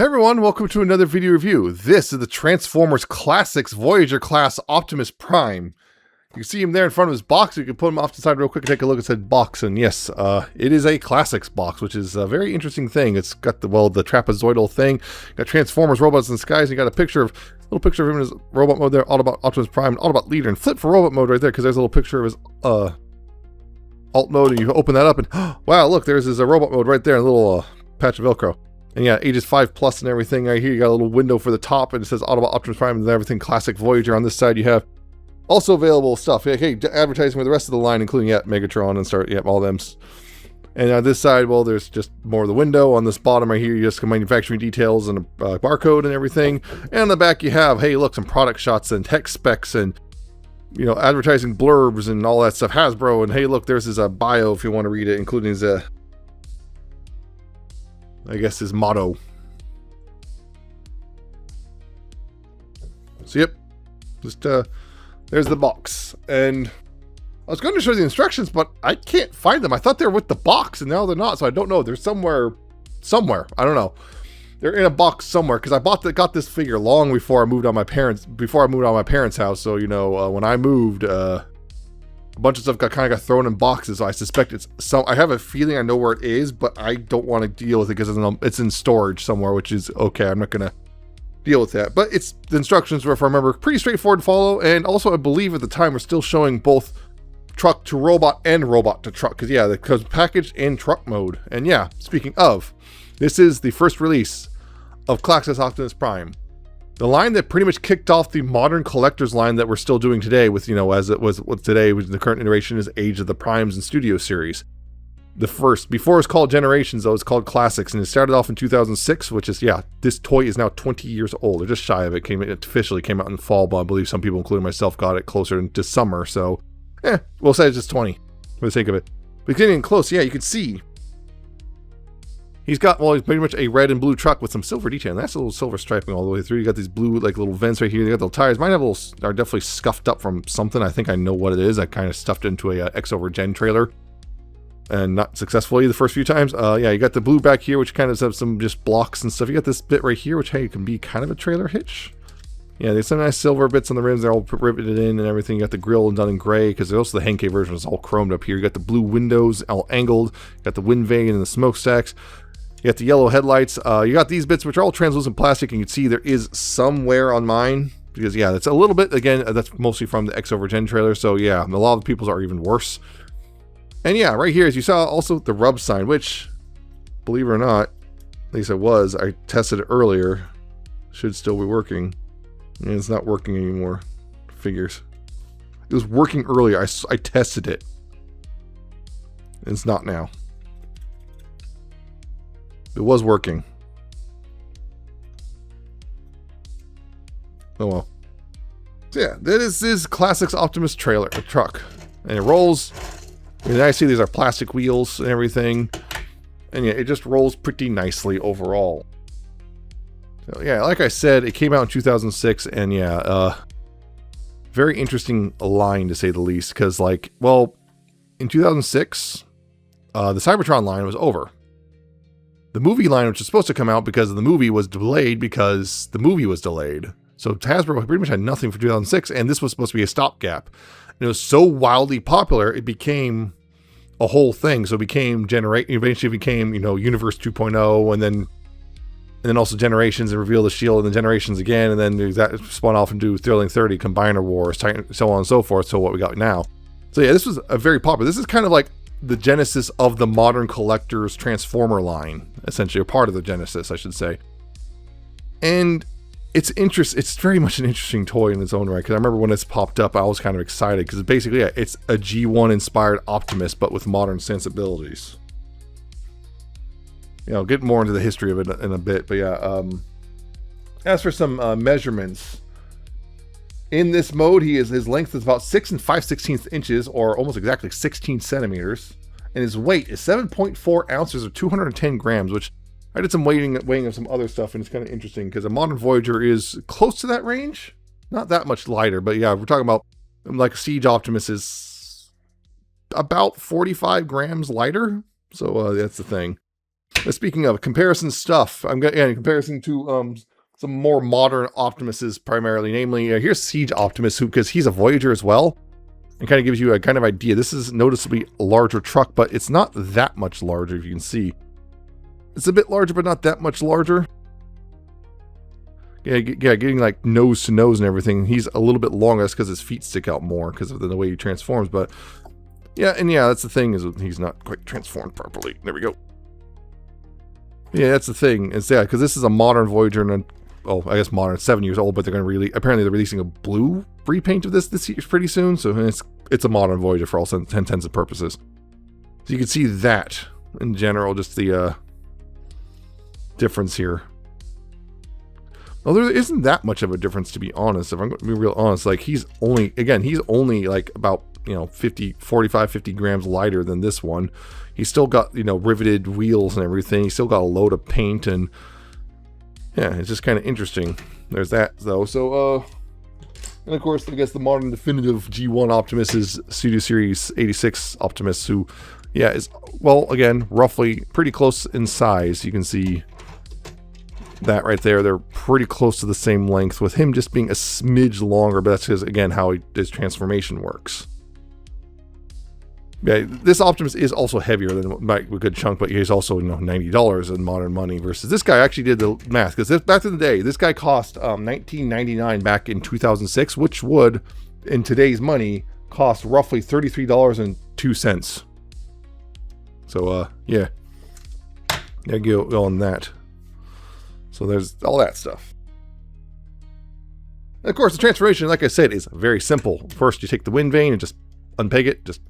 Hey everyone, welcome to another video review. This is the Transformers Classics Voyager class Optimus Prime. You can see him there in front of his box. You can put him off to the side real quick and take a look at said box. And yes, it is a Classics box, which is a very interesting thing. It's got the trapezoidal thing. Got Transformers, robots in the skies. You got a little picture of him in his robot mode there. Autobot Optimus Prime, Autobot leader, and flip for robot mode right there because there's a little picture of his alt mode. And you open that up and wow, look, there's his robot mode right there, and a little patch of Velcro. And yeah, ages 5+ and everything. Right here, you got a little window for the top, and it says Autobot Optimus Prime and everything Classic Voyager. On this side, you have also available stuff. Hey, advertising with the rest of the line, including Megatron and all them. And on this side, well, there's just more of the window. On this bottom right here, you just got manufacturing details and a barcode and everything. And on the back, you have, hey, look, some product shots and tech specs and advertising blurbs and all that stuff. Hasbro, and hey, look, there's his bio if you want to read it, including his I guess his motto. So yep, just there's the box. And I was going to show you the instructions, but I can't find them. I thought they were with the box, and now they're not. So I don't know. They're somewhere. I don't know. They're in a box somewhere because I got this figure long before I moved on my parents' house. So when I moved, a bunch of stuff got thrown in boxes, so I suspect it's I have a feeling I know where it is, but I don't want to deal with it because it's in storage somewhere, which is okay. I'm not gonna deal with that. But the instructions were, if I remember, pretty straightforward to follow, and also I believe at the time we're still showing both truck to robot and robot to truck, because it comes packaged in truck mode. And yeah, speaking of, this is the first release of Classics Optimus Prime. The line that pretty much kicked off the modern collector's line that we're still doing today with, as it was today, which the current iteration is Age of the Primes and Studio Series. The first, before it was called Generations, though, it's called Classics, and it started off in 2006, which is, this toy is now 20 years old. They're just shy of it. It officially came out in the fall, but I believe some people, including myself, got it closer to summer, so, we'll say it's just 20, for the sake of it. But getting close, you can see he's pretty much a red and blue truck with some silver detail. And that's a little silver striping all the way through. You got these blue, little vents right here. You got the tires. Mine are definitely scuffed up from something. I think I know what it is. I kind of stuffed it into a X over Gen trailer. And not successfully the first few times. You got the blue back here, which kind of has some just blocks and stuff. You got this bit right here, which, hey, can be kind of a trailer hitch. Yeah, there's some nice silver bits on the rims. They're all riveted in and everything. You got the grill done in gray, because also the Henkei version is all chromed up here. You got the blue windows all angled. You got the wind vane and the smokestacks. You got the yellow headlights. You got these bits, which are all translucent plastic, and you can see there is some wear on mine, because that's a little bit, again, that's mostly from the X over Gen trailer, so a lot of the people's are even worse. And right here, as you saw, also the rub sign, which, believe it or not, at least I tested it earlier, should still be working, and it's not working anymore. Figures. It was working earlier. I tested it. It's not now. It was working. Oh well. So this is Classics Optimus truck. And it rolls. And I see these are plastic wheels and everything. And it just rolls pretty nicely overall. So like I said, it came out in 2006, and very interesting line to say the least, because in 2006, the Cybertron line was over. The movie line, which was supposed to come out because the movie was delayed because the movie was delayed. So Hasbro pretty much had nothing for 2006, and this was supposed to be a stopgap. And it was so wildly popular, it became a whole thing. So it became eventually became, Universe 2.0, and then also Generations, and Reveal the Shield, and then Generations again, and then that spun off into Thrilling 30, Combiner Wars, so on and so forth. So what we got now. So this was a very popular. This is kind of like the genesis of the modern collector's Transformer line, essentially, or part of the genesis, I should say. And it's very much an interesting toy in its own right, because I remember when it's popped up, I was kind of excited, because basically, it's a G1 inspired Optimus, but with modern sensibilities. I'll get more into the history of it in a bit, but as for some measurements, in this mode, his length is about 6 5/16 inches, or almost exactly 16 centimeters, and his weight is 7.4 ounces or 210 grams, which I did some weighing of some other stuff, and it's kind of interesting because a modern Voyager is close to that range, not that much lighter, but we're talking about like Siege Optimus is about 45 grams lighter, so that's the thing. Speaking of comparison stuff, I'm going in comparison to some more modern Optimuses primarily, namely here's Siege Optimus, who because he's a Voyager as well, and kind of gives you a kind of idea. This is noticeably a larger truck, but it's not that much larger. If you can see, it's a bit larger, but not that much larger. Yeah, getting like nose to nose and everything. He's a little bit longer because his feet stick out more because of the way he transforms. But yeah, and yeah, that's the thing is he's not quite transformed properly. There we go. Yeah, that's the thing. Is yeah, because this is a modern Voyager, and well, I guess modern, 7 years old, but they're going to really apparently they're releasing a blue repaint of this year pretty soon. So it's a modern Voyager for all intents and purposes. So you can see that in general, just the difference here. Well, there isn't that much of a difference, to be honest. If I'm going to be real honest, like he's only like about 45, 50 grams lighter than this one. He's still got, riveted wheels and everything. He's still got a load of paint, and yeah, it's just kind of interesting. There's that, though. So, and of course, I guess the modern definitive G1 Optimus is Studio Series 86 Optimus, who, yeah, is, well, again, roughly pretty close in size. You can see that right there. They're pretty close to the same length, with him just being a smidge longer, but that's because, again, how his transformation works. Yeah, this Optimus is also heavier than a good chunk, but he's also $90 in modern money versus this guy. Actually did the math because back in the day, this guy cost $19.99 back in 2006, which would, in today's money, cost roughly $33.02. So yeah, go on that. So there's all that stuff. And of course, the transformation, like I said, is very simple. First, you take the wind vane and just unpeg it, just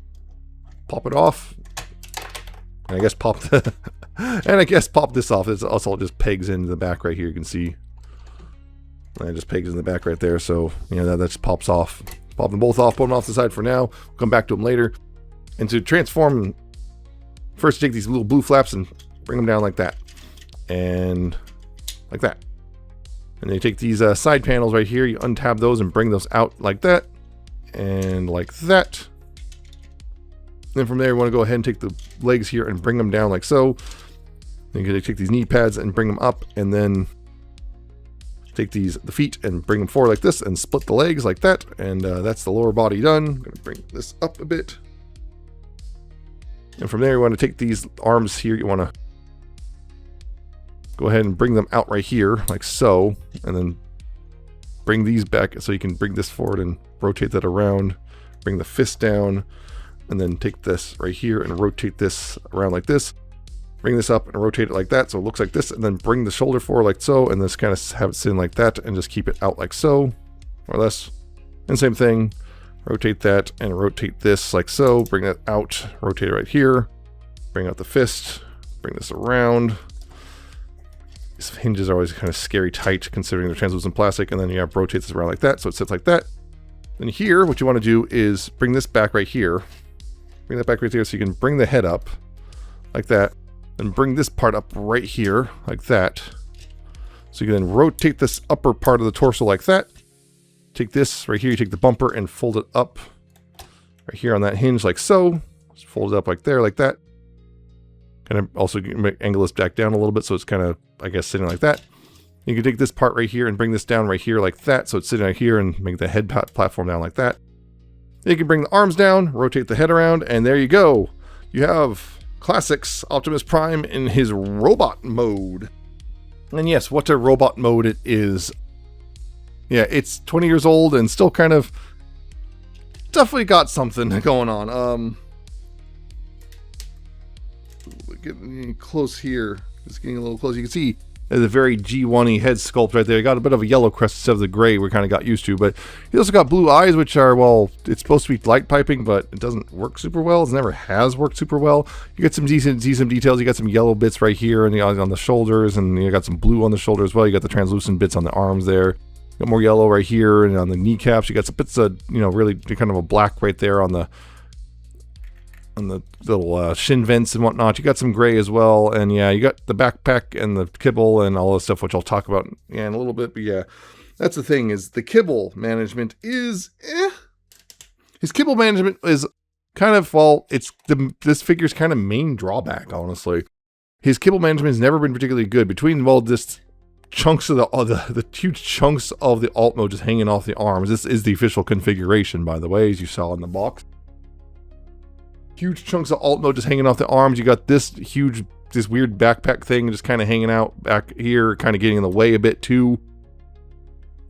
pop it off, and I guess pop this off. It's also just pegs into the back right here. You can see, and it just pegs in the back right there. So that just pops off. Pop them both off. Put them off the side for now. We'll come back to them later. And to transform, first take these little blue flaps and bring them down like that, and like that. And then you take these side panels right here. You untab those and bring those out like that, and like that. Then from there, you want to go ahead and take the legs here and bring them down like so. Then you're going to take these knee pads and bring them up, and then take the feet and bring them forward like this, and split the legs like that. And that's the lower body done. I'm going to bring this up a bit. And from there, you want to take these arms here. You want to go ahead and bring them out right here like so, and then bring these back so you can bring this forward and rotate that around. Bring the fist down. And then take this right here and rotate this around like this. Bring this up and rotate it like that so it looks like this. And then bring the shoulder forward like so. And just kind of have it sit in like that and just keep it out like so, more or less. And same thing. Rotate that and rotate this like so. Bring that out. Rotate it right here. Bring out the fist. Bring this around. These hinges are always kind of scary tight considering they're translucent plastic. And then you have to rotate this around like that so it sits like that. Then here, what you want to do is bring this back right here. Bring that back right there so you can bring the head up like that, and bring this part up right here like that. So you can then rotate this upper part of the torso like that. Take this right here, you take the bumper and fold it up right here on that hinge like so. Just fold it up like there, like that. Kind of also angle this back down a little bit so it's kind of, I guess, sitting like that. You can take this part right here and bring this down right here like that so it's sitting right here, and make the head platform down like that. You can bring the arms down, rotate the head around, and there you go. You have Classics Optimus Prime in his robot mode. And yes, what a robot mode it is. Yeah, it's 20 years old and still kind of definitely got something going on. Getting close here. Just getting a little close. You can see the very G1-y head sculpt right there. He got a bit of a yellow crest instead of the gray we kind of got used to, but he also got blue eyes, which are, well, it's supposed to be light piping, but it doesn't work super well. It never has worked super well. You get some decent details. You got some yellow bits right here and on the shoulders, and you got some blue on the shoulder as well. You got the translucent bits on the arms there. You got more yellow right here, and on the kneecaps, you got some bits of, really kind of a black right there on the little shin vents and whatnot. You got some gray as well, and yeah, you got the backpack and the kibble and all this stuff, which I'll talk about in a little bit. But yeah, that's the thing, is the kibble management is his kibble management is kind of, well, it's this figure's kind of main drawback, honestly. His cable management has never been particularly good. Between, well, this chunks of the huge chunks of the alt mode just hanging off the arms. This is the official configuration, by the way, as you saw in the box. Huge chunks of alt mode just hanging off the arms. You got this weird backpack thing just kind of hanging out back here, kind of getting in the way a bit too.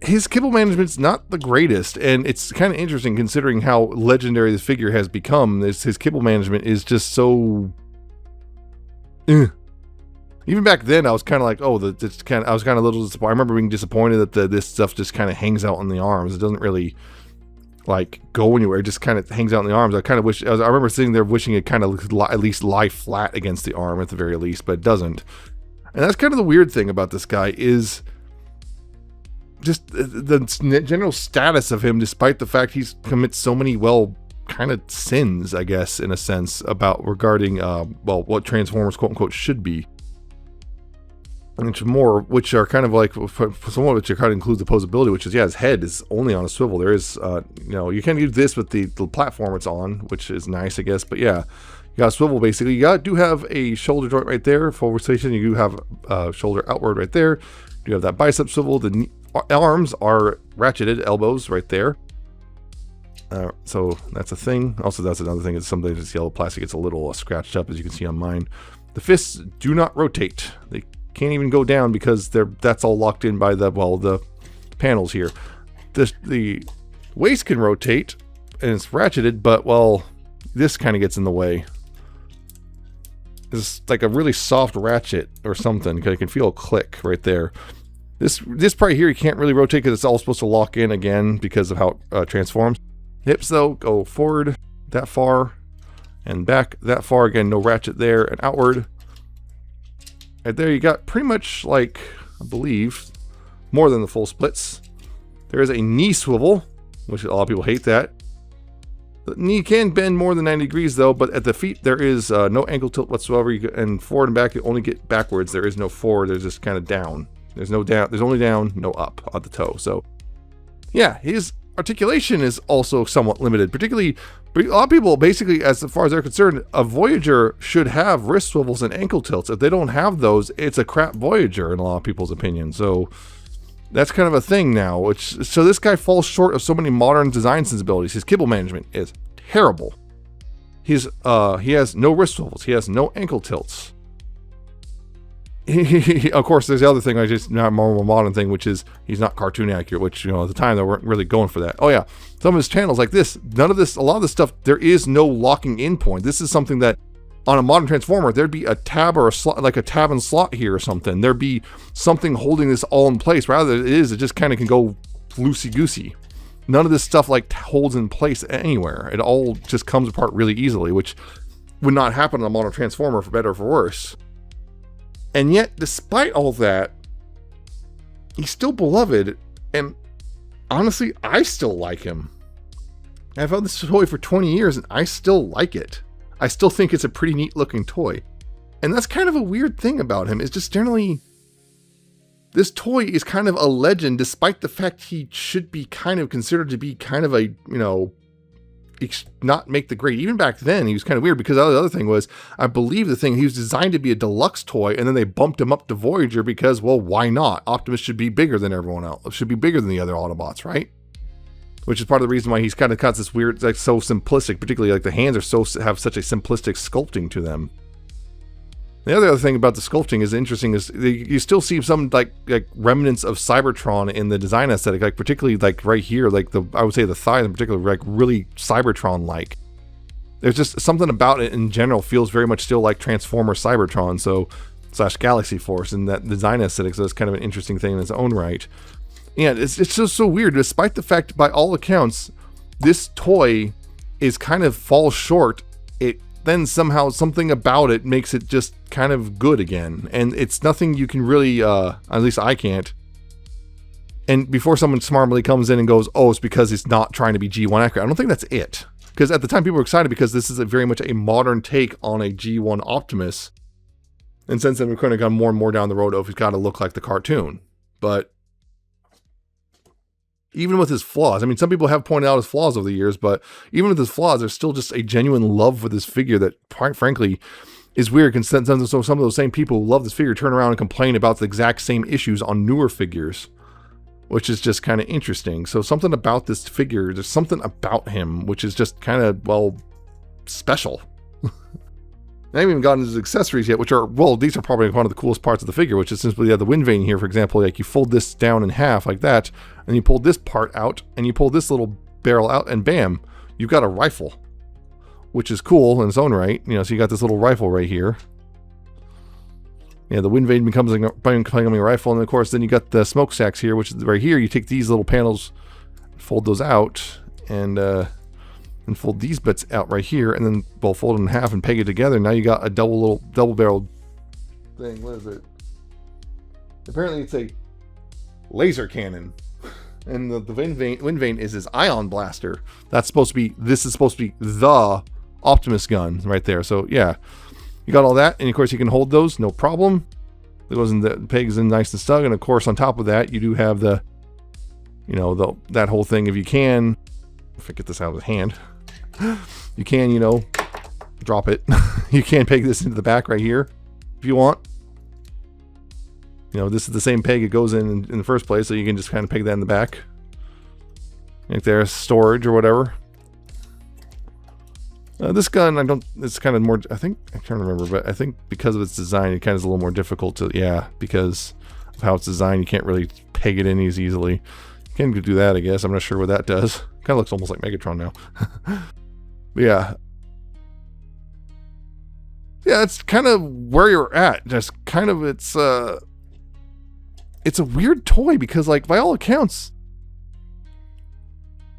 His kibble management's not the greatest, and it's kind of interesting considering how legendary this figure has become. His kibble management is just so... Even back then, I was kind of like, oh, I was kind of a little disappointed. I remember being disappointed that this stuff just kind of hangs out on the arms. It doesn't really like go anywhere. It just kind of hangs out in the arms. I kind of wish, I remember sitting there wishing it kind of at least lie flat against the arm at the very least, but it doesn't. And that's kind of the weird thing about this guy is just the general status of him, despite the fact he's commits so many, well, kind of sins, I guess, in a sense, about regarding, well, what Transformers quote unquote should be. Which are kind of like, somewhat which kind of includes opposability, which is, yeah, his head is only on a swivel. There is, you can do this with the platform it's on, which is nice, I guess. But yeah, you got a swivel basically. You do have a shoulder joint right there, full rotation. You do have shoulder outward right there. You have that bicep swivel. The arms are ratcheted elbows right there. So that's a thing. Also, that's another thing. It's something that's yellow plastic. It's a little scratched up, as you can see on mine. The fists do not rotate. They can't even go down because that's all locked in by the panels here. The waist can rotate and it's ratcheted, but well, this kind of gets in the way. It's like a really soft ratchet or something, because I can feel a click right there. This part here you can't really rotate because it's all supposed to lock in again because of how it transforms. Hips though go forward that far and back that far. Again, no ratchet there, and outward. Right there, you got pretty much, like, I believe, more than the full splits. There is a knee swivel, which a lot of people hate that. The knee can bend more than 90 degrees, though, but at the feet, there is no ankle tilt whatsoever. And forward and back, you only get backwards. There is no forward. There's just kind of down. There's no down. There's only down, no up on the toe. So, yeah, his articulation is also somewhat limited. Particularly, a lot of people, basically, as far as they're concerned, a Voyager should have wrist swivels and ankle tilts. If they don't have those, it's a crap Voyager in a lot of people's opinion. So that's kind of a thing now. So this guy falls short of so many modern design sensibilities. His kibble management is terrible. He has no wrist swivels. He has no ankle tilts. Of course, there's the other thing, not more modern thing, which is he's not cartoon accurate, which, at the time they weren't really going for that. Oh yeah, some of his channels like this, a lot of this stuff, there is no locking in point. This is something that on a modern Transformer, there'd be a tab or a slot, like a tab and slot here or something. There'd be something holding this all in place. Rather, it just kind of can go loosey-goosey. None of this stuff like holds in place anywhere. It all just comes apart really easily, which would not happen on a modern Transformer, for better or for worse. And yet, despite all that, he's still beloved, and honestly, I still like him. I've had this toy for 20 years, and I still like it. I still think it's a pretty neat looking toy. And that's kind of a weird thing about him, is just generally, this toy is kind of a legend, despite the fact he should be kind of considered to be kind of a, not make the grade. Even back then, he was kind of weird, because the other thing was, I believe he was designed to be a deluxe toy, and then they bumped him up to Voyager because, well, why not? Optimus should be bigger than everyone else. Should be bigger than the other Autobots, right? Which is part of the reason why he's kind of got this weird, like, so simplistic, particularly like the hands have such a simplistic sculpting to them. The other thing about the sculpting is interesting is you still see some like remnants of Cybertron in the design aesthetic, like particularly like right here, like I would say the thighs in particular, like really Cybertron-like. There's just something about it in general feels very much still like Transformer Cybertron, / Galaxy Force, and that design aesthetic. So it's kind of an interesting thing in its own right. Yeah, it's just so weird, despite the fact, by all accounts, this toy is kind of falls short. Then somehow something about it makes it just kind of good again. And it's nothing you can really, at least I can't. And before someone smartly comes in and goes, oh, it's because it's not trying to be G1 accurate. I don't think that's it. Because at the time people were excited because this is very much a modern take on a G1 Optimus. And since then we're kind of gone more and more down the road of he's got to look like the cartoon. But even with his flaws, I mean, some people have pointed out his flaws over the years, but even with his flaws, there's still just a genuine love for this figure that, quite frankly, is weird, because some of those same people who love this figure turn around and complain about the exact same issues on newer figures, which is just kind of interesting. So something about this figure, there's something about him which is just kind of, well, special. I haven't even gotten his accessories yet, which are, well, these are probably one of the coolest parts of the figure, which is simply the wind vane here, for example. Like, you fold this down in half like that, and you pull this part out, and you pull this little barrel out, and bam, you've got a rifle, which is cool in its own right. You know, so you got this little rifle right here. Yeah, the wind vane becomes becoming a rifle, and of course, then you got the smokestacks here, which is right here. You take these little panels, fold those out, and fold these bits out right here, and then we'll fold them in half and peg it together. Now you got a double-barreled thing. What is it? Apparently, it's a laser cannon, and the wind vane is his ion blaster. This is supposed to be the Optimus gun right there. So yeah, you got all that, and of course you can hold those, no problem. It goes in the pegs in nice and snug, and of course on top of that you do have the, you know, that whole thing. If you can, if I get this out of the hand, you can, you know, drop it. You can peg this into the back right here if you want. You know, this is the same peg it goes in the first place, so you can just kind of peg that in the back. Like there's storage or whatever. This gun, it's kind of more, I can't remember, but I think because of its design, it kind of is a little more difficult to, yeah, because of how it's designed, you can't really peg it in as easily. You can do that, I guess. I'm not sure what that does. Kind of looks almost like Megatron now. Yeah. Yeah, that's kind of where you're at. Just kind of, it's a weird toy because, like, by all accounts,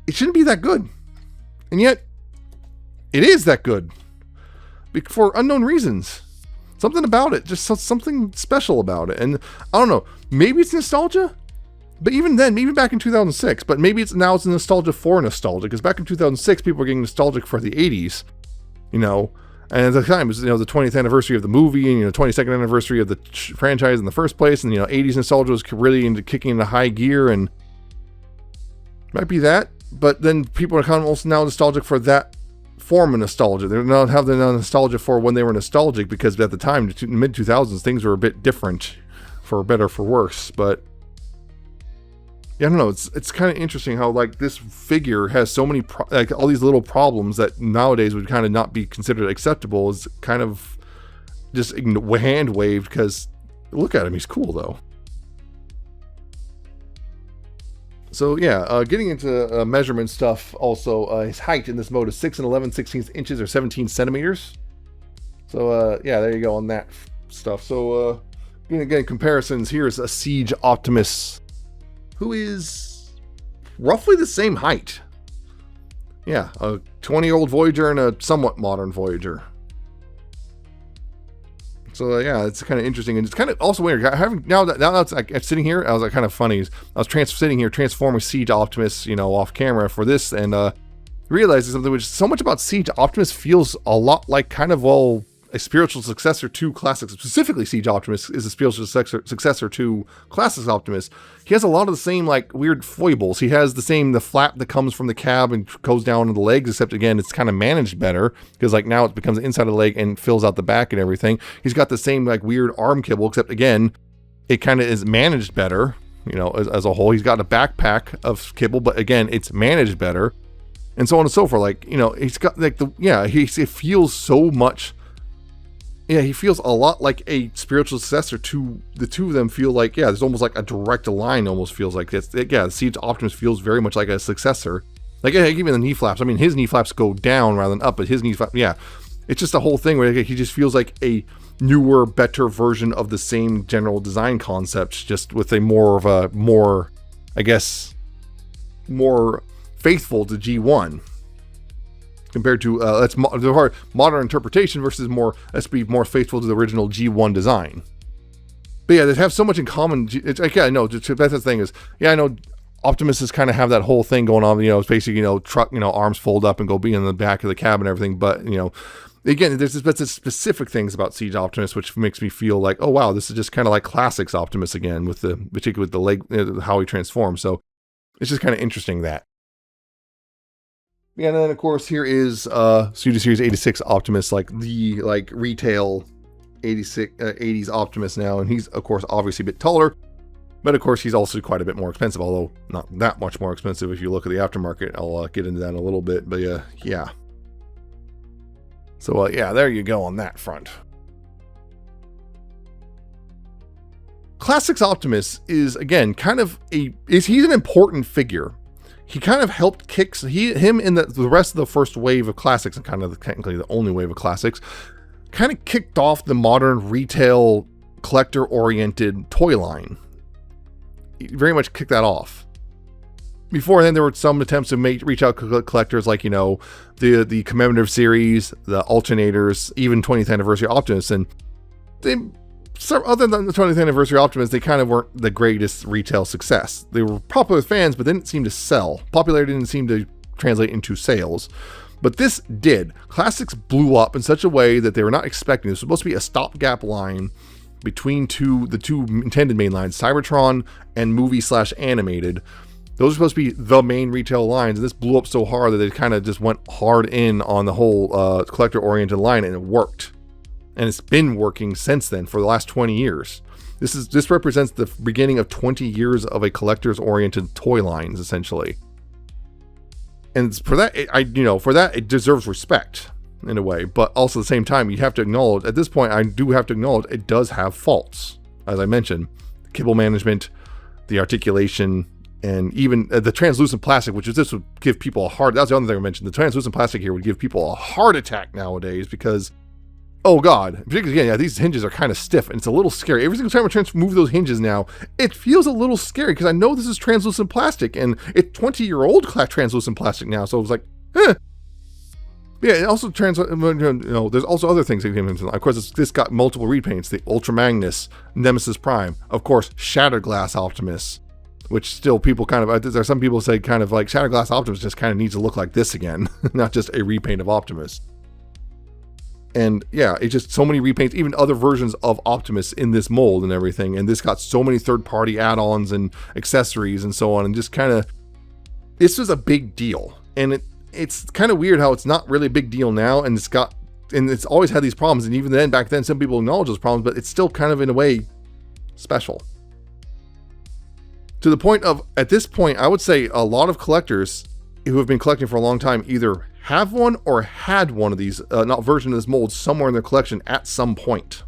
it shouldn't be that good. And yet, it is that good. For unknown reasons. Something about it. Just something special about it. And I don't know. Maybe it's nostalgia? But even then, even back in 2006, but maybe it's a nostalgia for nostalgia, because back in 2006, people were getting nostalgic for the 80s, you know, and at the time, it was, you know, the 20th anniversary of the movie, and, you know, 22nd anniversary of the franchise in the first place, and, you know, 80s nostalgia was really kicking into high gear, and might be that, but then people are kind of also now nostalgic for that form of nostalgia. They're not having the nostalgia for when they were nostalgic, because at the time, mid-2000s, things were a bit different, for better, for worse, but yeah, I don't know. It's kind of interesting how, like, this figure has so many like all these little problems that nowadays would kind of not be considered acceptable, is kind of just hand waved, because look at him, he's cool though. So yeah, getting into measurement stuff also, his height in this mode is 6 11/16 inches or 17 centimeters. So yeah, there you go on that stuff. So again, comparisons, here is a Siege Optimus, who is roughly the same height. Yeah, a 20-year-old Voyager and a somewhat modern Voyager. So yeah, it's kind of interesting, and it's kind of also weird. Now that's like sitting here, I was like kind of funny. I was sitting here transforming Siege Optimus, you know, off camera for this, and realizing something, which so much about Siege Optimus feels a lot like kind of, well, a spiritual successor to Classics. Specifically, Siege Optimus is a spiritual successor to Classics Optimus. He has a lot of the same, like, weird foibles. He has the flap that comes from the cab and goes down to the legs, except again, it's kind of managed better, because like now it becomes inside of the leg and fills out the back and everything. He's got the same, like, weird arm kibble, except again, it kind of is managed better, you know, as a whole. He's got a backpack of kibble, but again, it's managed better, and so on and so forth. Like, you know, he's got like it feels so much. Yeah, he feels a lot like a spiritual successor to the two of them. Feel like, yeah, there's almost like a direct line, almost feels like this. Yeah, the Siege Optimus feels very much like a successor. Like, yeah, even the knee flaps. I mean, his knee flaps go down rather than up, but his knee flaps, yeah. It's just a whole thing where he just feels like a newer, better version of the same general design concept, just with a more, I guess, more faithful to G1. Compared to the modern interpretation versus let's be more faithful to the original G1 design. But yeah, they have so much in common. It's like, yeah, I know. That's the thing is, yeah, I know Optimuses kind of have that whole thing going on. You know, it's basically, you know, truck, you know, arms fold up and go be in the back of the cab and everything. But, you know, again, there's specific things about Siege Optimus which makes me feel like, oh wow, this is just kind of like Classics Optimus again, particularly with the leg, how he transforms. So it's just kind of interesting that. Yeah, and then of course here is Studio Series 86 Optimus, like the retail 80s Optimus now, and he's of course obviously a bit taller, but of course he's also quite a bit more expensive, although not that much more expensive if you look at the aftermarket. I'll get into that in a little bit, but yeah. So yeah, there you go on that front. Classics Optimus is again kind of he's an important figure. He kind of helped him in the rest of the first wave of classics, and kind of technically the only wave of classics, kind of kicked off the modern retail collector-oriented toy line. He very much kicked that off. Before then, there were some attempts to reach out to collectors, like, the commemorative series, the alternators, even 20th anniversary Optimus, and other than the 20th anniversary Optimus, they kind of weren't the greatest retail success. They were popular with fans, but didn't seem to sell. Popularity didn't seem to translate into sales. But this did. Classics blew up in such a way that they were not expecting. This was supposed to be a stopgap line between the two intended main lines, Cybertron and movie/animated. Those are supposed to be the main retail lines, and this blew up so hard that they kind of just went hard in on the whole collector-oriented line, and it worked. And it's been working since then for the last 20 years. This represents the beginning of 20 years of a collectors-oriented toy lines, essentially. And for that, it deserves respect in a way. But also at the same time, you have to acknowledge, at this point, I do have to acknowledge it does have faults. As I mentioned, kibble management, the articulation, and even the translucent plastic, this would give people that's the other thing I mentioned. The translucent plastic here would give people a heart attack nowadays because, oh God, particularly again, these hinges are kind of stiff and it's a little scary. Every single time I try to move those hinges now, it feels a little scary because I know this is translucent plastic and it's 20-year-old translucent plastic now. So it was like, eh. Yeah, it also there's also other things that came into. Of course, this got multiple repaints: the Ultra Magnus, Nemesis Prime, of course, Shattered Glass Optimus, which still people there's some people say kind of like Shattered Glass Optimus just kind of needs to look like this again, not just a repaint of Optimus. And yeah, it's just so many repaints, even other versions of Optimus in this mold and everything. And this got so many third-party add-ons and accessories and so on. And just kind of, this was a big deal. And it's kind of weird how it's not really a big deal now. And it's always had these problems. And even then, back then, some people acknowledge those problems, but it's still kind of in a way special. To the point of, at this point, I would say a lot of collectors who have been collecting for a long time either have one or had one of these, version of this mold somewhere in their collection at some point.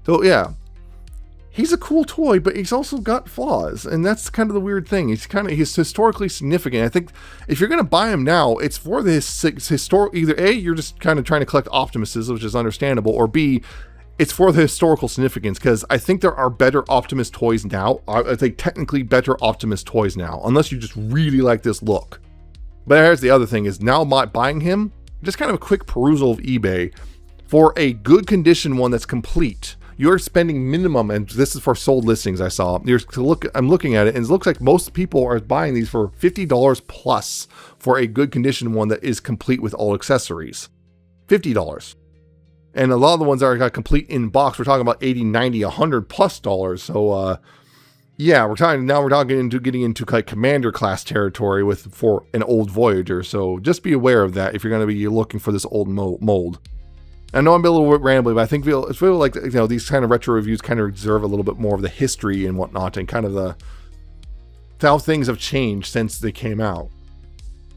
So yeah, he's a cool toy, but he's also got flaws, and that's kind of the weird thing. He's historically significant. I think if you're going to buy him now, it's for this historical, either A, you're just kind of trying to collect Optimuses, which is understandable, or B, it's for the historical significance, because I think there are better Optimus toys now. I think technically better Optimus toys now, unless you just really like this look. But here's the other thing is now buying him, just kind of a quick perusal of eBay, for a good condition one that's complete, you're spending minimum, and this is for sold listings I saw, I'm looking at it, and it looks like most people are buying these for $50 plus for a good condition one that is complete with all accessories. $50. And a lot of the ones that are got complete in box, we're talking about $80, $90, $100 plus dollars. So yeah, we're getting into like commander class territory for an old Voyager. So just be aware of that if you're going to be looking for this old mold. I know I'm a little bit rambling, but I think it's feel like these kind of retro reviews kind of deserve a little bit more of the history and whatnot, and kind of how things have changed since they came out.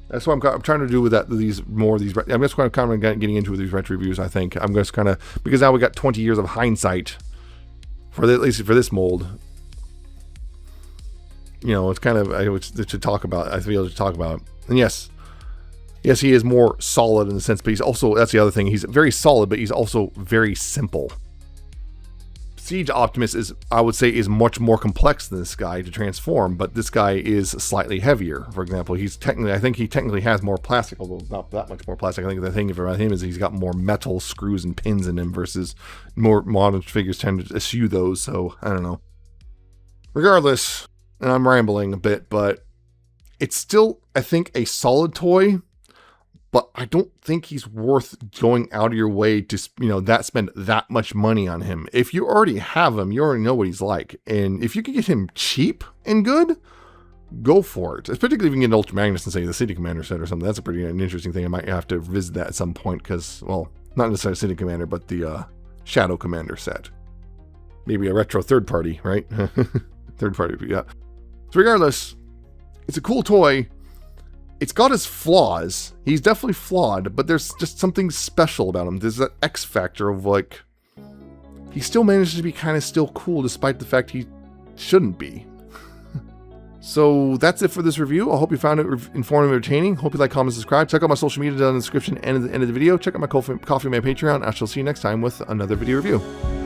That's what I'm trying to do with that. I'm just kind of getting into these retro reviews. I think I'm just kind of, because now we got 20 years of hindsight at least for this mold. It's kind of to talk about. I feel to talk about. And yes, he is more solid in the sense, but he's also, that's the other thing. He's very solid, but he's also very simple. Siege Optimus I would say is much more complex than this guy to transform, but this guy is slightly heavier. For example, I think he technically has more plastic, although not that much more plastic. I think the thing about him is he's got more metal screws and pins in him versus more modern figures tend to eschew those. So I don't know. Regardless, and I'm rambling a bit, but it's still, I think, a solid toy. But I don't think he's worth going out of your way to, spend that much money on him. If you already have him, you already know what he's like. And if you can get him cheap and good, go for it. Particularly if you can get an Ultra Magnus and say the City Commander set or something. That's a pretty an interesting thing. I might have to visit that at some point because, well, not necessarily City Commander, but the Shadow Commander set. Maybe a retro third party, right? Third party, yeah. So regardless, it's a cool toy. It's got his flaws. He's definitely flawed, but there's just something special about him. There's that X factor of like, he still manages to be kind of still cool despite the fact he shouldn't be. So that's it for this review. I hope you found it informative and entertaining. Hope you like, comment, subscribe. Check out my social media down in the description and at the end of the video. Check out my coffee, my Patreon. I shall see you next time with another video review.